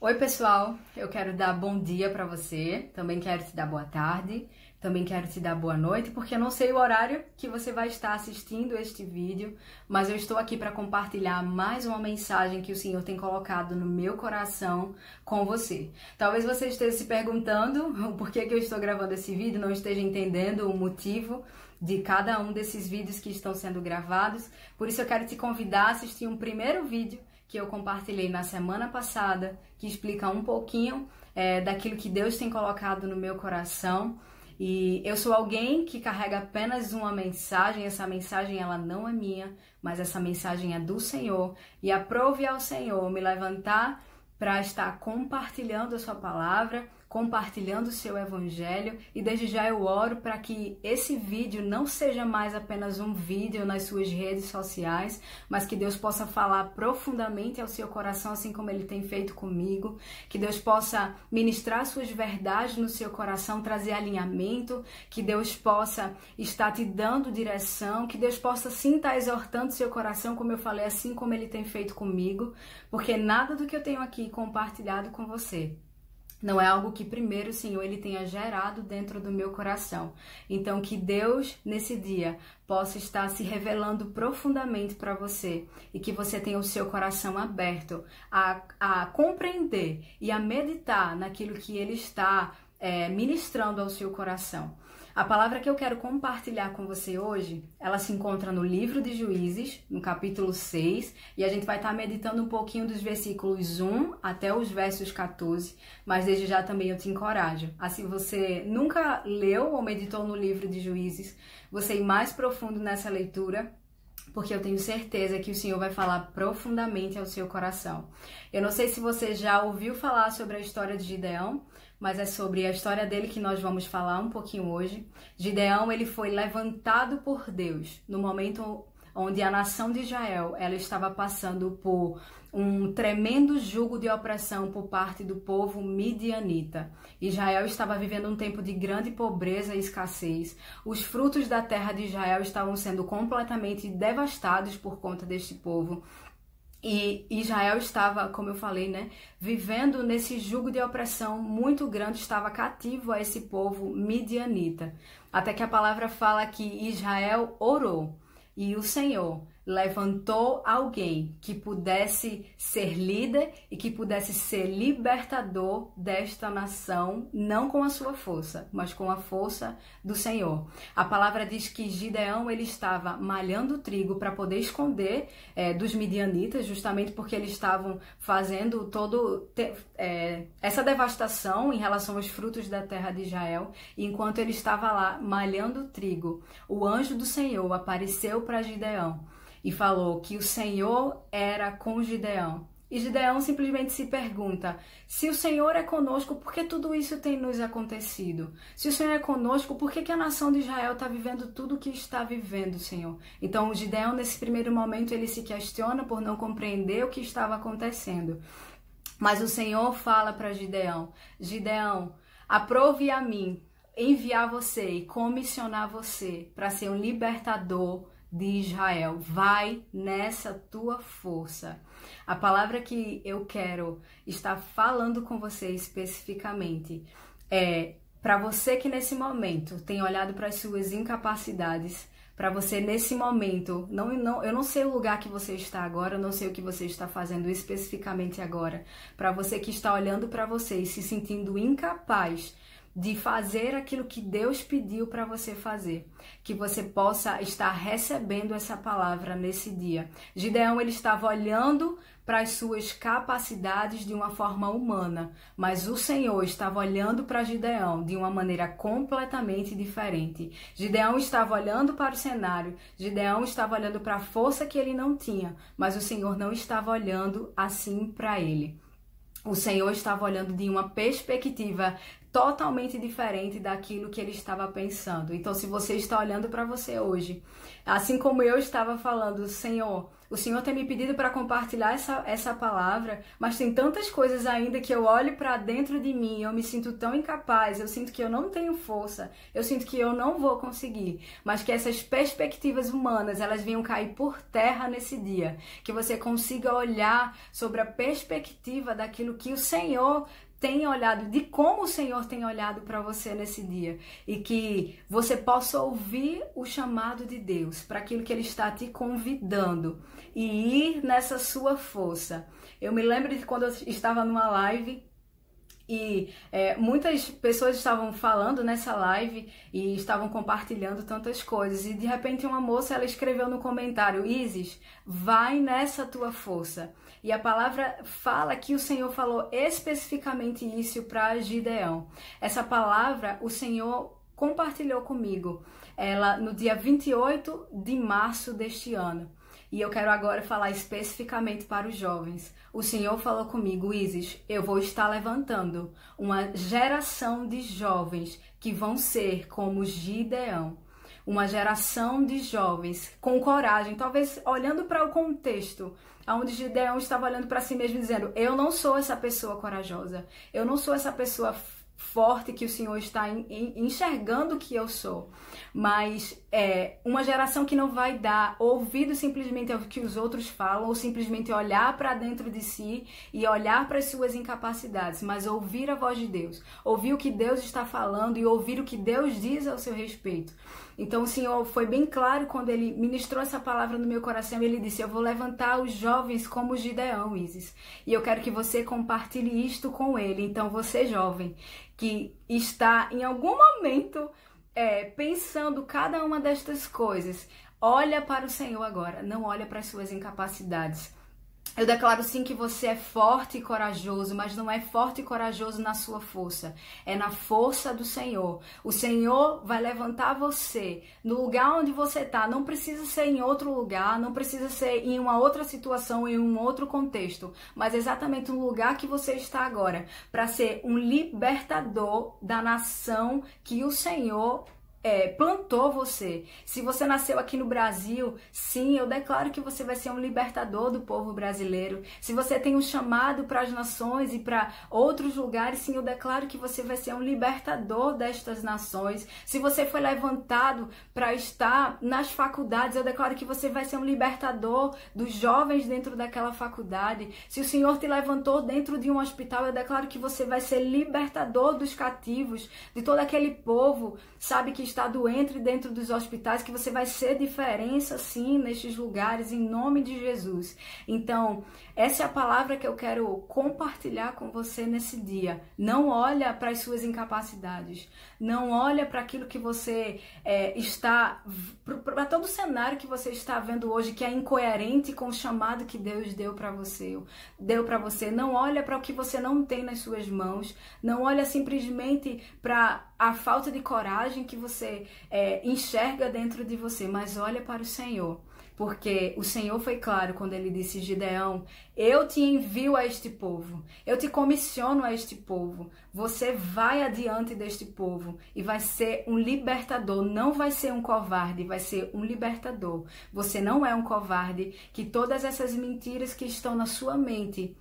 Oi, pessoal, eu quero dar bom dia para você, também quero te dar boa tarde, também quero te dar boa noite, porque eu não sei o horário que você vai estar assistindo este vídeo, mas eu estou aqui para compartilhar mais uma mensagem que o Senhor tem colocado no meu coração com você. Talvez você esteja se perguntando por que eu estou gravando esse vídeo, não esteja entendendo o motivo de cada um desses vídeos que estão sendo gravados, por isso eu quero te convidar a assistir um primeiro vídeo que eu compartilhei na semana passada, que explica um pouquinho daquilo que Deus tem colocado no meu coração. E eu sou alguém que carrega apenas uma mensagem, essa mensagem ela não é minha, mas essa mensagem é do Senhor. E aprove ao Senhor me levantar para estar compartilhando a sua palavra, compartilhando o seu evangelho, e desde já eu oro para que esse vídeo não seja mais apenas um vídeo nas suas redes sociais, mas que Deus possa falar profundamente ao seu coração, assim como Ele tem feito comigo, que Deus possa ministrar suas verdades no seu coração, trazer alinhamento, que Deus possa estar te dando direção, que Deus possa sim estar exortando seu coração, como eu falei, assim como Ele tem feito comigo, porque nada do que eu tenho aqui compartilhado com você não é algo que primeiro o Senhor Ele tenha gerado dentro do meu coração. Então que Deus nesse dia possa estar se revelando profundamente para você e que você tenha o seu coração aberto a compreender e a meditar naquilo que Ele está ministrando ao seu coração. A palavra que eu quero compartilhar com você hoje, ela se encontra no livro de Juízes, no capítulo 6, e a gente vai estar meditando um pouquinho dos versículos 1 até os versos 14, mas desde já também eu te encorajo. Assim, você nunca leu ou meditou no livro de Juízes, você ir mais profundo nessa leitura, porque eu tenho certeza que o Senhor vai falar profundamente ao seu coração. Eu não sei se você já ouviu falar sobre a história de Gideão, mas é sobre a história dele que nós vamos falar um pouquinho hoje. Gideão, ele foi levantado por Deus no momento onde a nação de Israel ela estava passando por um tremendo jugo de opressão por parte do povo midianita. Israel estava vivendo um tempo de grande pobreza e escassez. Os frutos da terra de Israel estavam sendo completamente devastados por conta deste povo. E Israel estava, como eu falei, vivendo nesse jugo de opressão muito grande, estava cativo a esse povo midianita. Até que a palavra fala que Israel orou e o Senhor levantou alguém que pudesse ser líder e que pudesse ser libertador desta nação, não com a sua força, mas com a força do Senhor. A palavra diz que Gideão ele estava malhando trigo para poder esconder dos midianitas, justamente porque eles estavam fazendo essa devastação em relação aos frutos da terra de Israel. E enquanto ele estava lá malhando trigo, o anjo do Senhor apareceu para Gideão e falou que o Senhor era com Gideão. E Gideão simplesmente se pergunta, se o Senhor é conosco, por que tudo isso tem nos acontecido? Se o Senhor é conosco, por que a nação de Israel está vivendo tudo o que está vivendo, Senhor? Então Gideão, nesse primeiro momento, ele se questiona por não compreender o que estava acontecendo. Mas o Senhor fala para Gideão, Gideão, aprove a mim enviar você e comissionar você para ser um libertador de Israel. Vai nessa tua força. A palavra que eu quero estar falando com você especificamente é para você que nesse momento tem olhado para as suas incapacidades, para você nesse momento, eu não sei o lugar que você está agora, eu não sei o que você está fazendo especificamente agora, para você que está olhando para você e se sentindo incapaz de fazer aquilo que Deus pediu para você fazer, que você possa estar recebendo essa palavra nesse dia. Gideão, ele estava olhando para as suas capacidades de uma forma humana, mas o Senhor estava olhando para Gideão de uma maneira completamente diferente. Gideão estava olhando para o cenário, Gideão estava olhando para a força que ele não tinha, mas o Senhor não estava olhando assim para ele. O Senhor estava olhando de uma perspectiva totalmente diferente daquilo que ele estava pensando. Então, se você está olhando para você hoje, assim como eu estava falando, Senhor, o Senhor tem me pedido para compartilhar essa palavra, mas tem tantas coisas ainda que eu olho para dentro de mim, eu me sinto tão incapaz, eu sinto que eu não tenho força, eu sinto que eu não vou conseguir, mas que essas perspectivas humanas, elas venham cair por terra nesse dia, que você consiga olhar sobre a perspectiva daquilo que o Senhor tem olhado, de como o Senhor tem olhado para você nesse dia, e que você possa ouvir o chamado de Deus para aquilo que Ele está te convidando e ir nessa sua força. Eu me lembro de quando eu estava numa live e muitas pessoas estavam falando nessa live e estavam compartilhando tantas coisas, e de repente uma moça, ela escreveu no comentário: Isis, vai nessa tua força. E a palavra fala que o Senhor falou especificamente isso para Gideão. Essa palavra o Senhor compartilhou comigo, ela no dia 28 de março deste ano. E eu quero agora falar especificamente para os jovens. O Senhor falou comigo: Isis, eu vou estar levantando uma geração de jovens que vão ser como Gideão. Uma geração de jovens com coragem, talvez olhando para o contexto, onde Gideão estava olhando para si mesmo dizendo: eu não sou essa pessoa corajosa, eu não sou essa pessoa forte que o Senhor está enxergando que eu sou, mas uma geração que não vai dar ouvido simplesmente ao que os outros falam, ou simplesmente olhar para dentro de si e olhar para as suas incapacidades, mas ouvir a voz de Deus, ouvir o que Deus está falando e ouvir o que Deus diz ao seu respeito. Então o Senhor foi bem claro quando Ele ministrou essa palavra no meu coração. Ele disse: eu vou levantar os jovens como Gideão, Isis, e eu quero que você compartilhe isto com ele. Então você, jovem, que está em algum momento pensando cada uma destas coisas, olha para o Senhor agora, não olha para as suas incapacidades. Eu declaro sim que você é forte e corajoso, mas não é forte e corajoso na sua força, é na força do Senhor. O Senhor vai levantar você no lugar onde você está. Não precisa ser em outro lugar, não precisa ser em uma outra situação, em um outro contexto, mas exatamente no lugar que você está agora, para ser um libertador da nação que o Senhor plantou você. Se você nasceu aqui no Brasil, sim, eu declaro que você vai ser um libertador do povo brasileiro. Se você tem um chamado para as nações e para outros lugares, sim, eu declaro que você vai ser um libertador destas nações. Se você foi levantado para estar nas faculdades, eu declaro que você vai ser um libertador dos jovens dentro daquela faculdade. Se o Senhor te levantou dentro de um hospital, eu declaro que você vai ser libertador dos cativos, de todo aquele povo, sabe, que está doente dentro dos hospitais, que você vai ser diferença sim nestes lugares, em nome de Jesus. Então, essa é a palavra que eu quero compartilhar com você nesse dia. Não olha para as suas incapacidades, não olha para aquilo que você para todo o cenário que você está vendo hoje, que é incoerente com o chamado que Deus deu para você. Não olha para o que você não tem nas suas mãos, não olha simplesmente para a falta de coragem que você enxerga dentro de você, mas olha para o Senhor, porque o Senhor foi claro quando Ele disse: Gideão, eu te envio a este povo, eu te comissiono a este povo, você vai adiante deste povo e vai ser um libertador, não vai ser um covarde, vai ser um libertador. Você não é um covarde, que todas essas mentiras que estão na sua mente,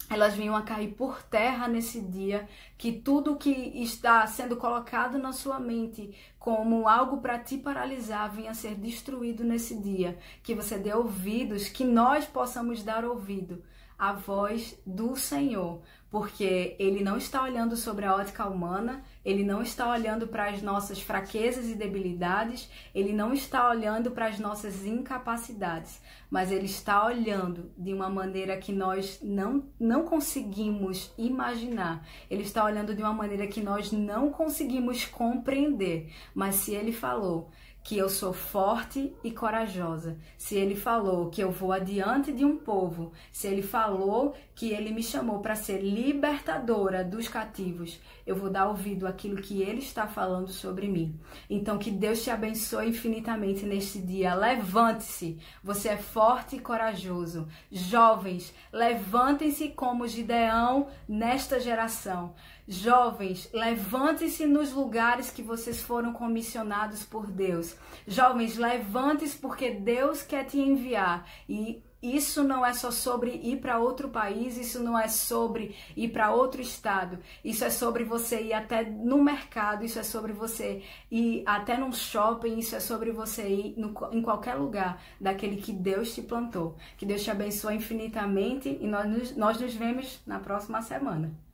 elas venham a cair por terra nesse dia, que tudo que está sendo colocado na sua mente como algo para te paralisar venha a ser destruído nesse dia, que você dê ouvidos, que nós possamos dar ouvido à voz do Senhor, porque Ele não está olhando sobre a ótica humana, Ele não está olhando para as nossas fraquezas e debilidades, Ele não está olhando para as nossas incapacidades, mas Ele está olhando de uma maneira que nós não conseguimos imaginar. Ele está olhando de uma maneira que nós não conseguimos compreender. Mas se Ele falou que eu sou forte e corajosa, se Ele falou que eu vou adiante de um povo, se Ele falou que Ele me chamou para ser libertadora dos cativos, eu vou dar ouvido àquilo que Ele está falando sobre mim. Então que Deus te abençoe infinitamente neste dia. Levante-se, você é forte e corajoso. Jovens, levantem-se como Gideão nesta geração. Jovens, levante-se nos lugares que vocês foram comissionados por Deus. Jovens, levante-se porque Deus quer te enviar. E isso não é só sobre ir para outro país, isso não é sobre ir para outro estado, isso é sobre você ir até no mercado, isso é sobre você ir até num shopping, isso é sobre você ir em qualquer lugar daquele que Deus te plantou. Que Deus te abençoe infinitamente e nós nos vemos na próxima semana.